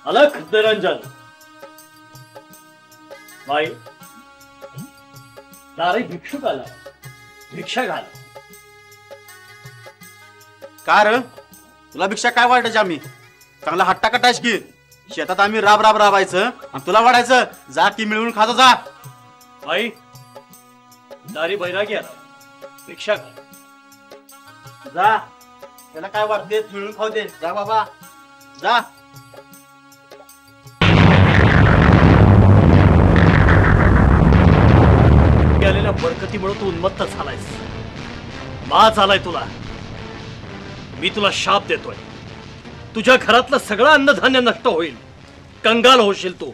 अलख निरंजन बाई दारी भिक्षुक आला भिक्षा घाल का रे तुला भिक्षा काय वाटायची आम्ही चांगला हट्टा कटायच की शेतात आम्ही राब राब राबायचं आणि तुला वाढायचं जा की मिळवून खातो जा बाई दारी बैरागी आला भिक्षा घाल जा त्याला काय वाटते मिळून खाऊ दे जा बाबा जा आलेल्या बरकतीमुळे तू उन्मत्त झालायस माज आलाय तुला मी तुला शाप देतोय तुझ्या घरातलं सगळं अन्नधान्य नष्ट होईल कंगाल होशील तू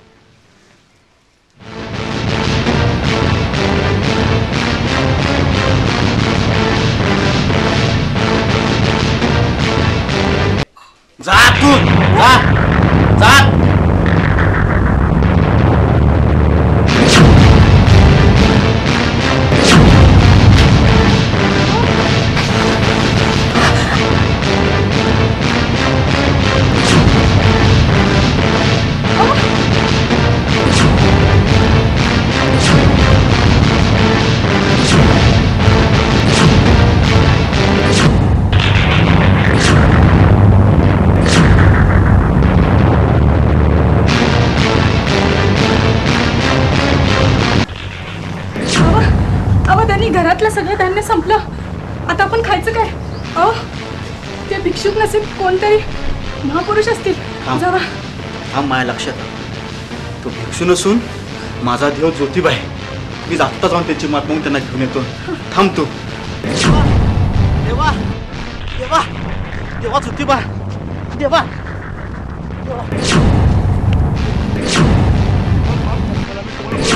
जा तू जा जा घरातलं सगळं धान्य संपलं आता आपण खायचं काय ते भिक्षुक नसेल कोणतरी महापुरुष असतील जावा हा माझ्या लक्षात तो भिक्षू नसून माझा देव ज्योतिबा आहे मी आत्ता जाऊन त्याची मात मग त्यांना घेऊन येतो थांब तू देवा देवा देवा ज्योतिबा देवा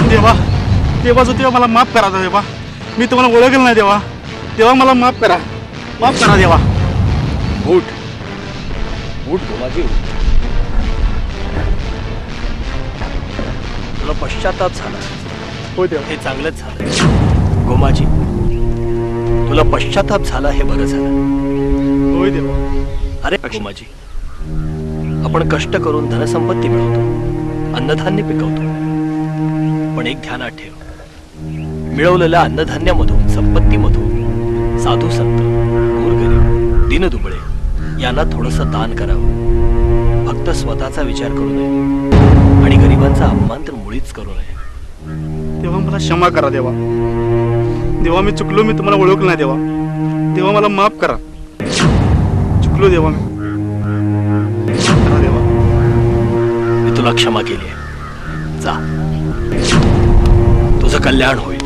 देवा देवा ज्योतिबा मला माफ करा देवा मी तुम्हाला ओळखलं नाही देवा देवा मला माफ करा देवा उठ उठ गोमाजी तुला पश्चाताप झाला हो देवा हे चांगलंच झालं गोमाजी तुला पश्चाताप झाला हे बरं झालं होय देवा अरे गोमाजी आपण कष्ट करून धनसंपत्ती मिळवतो अन्नधान्य पिकवतो पण एक ध्यानात ठेव मिळवलेल्या अन्नधान्यामधून संपत्तीमधून साधू संत गोरगरीब दीनदुबळे यांना थोडंसं दान करावं फक्त स्वतःचा विचार करू नये आणि गरिबांचा अपमान तर मुळीच करू नये देवा मला क्षमा करा देवा देवा मी चुकलो मी तुम्हाला ओळखलं नाही देवा देवा मला माफ करा चुकलो देवा मी करा देवा मी तुला क्षमा केली आहे जा तुझं कल्याण होईल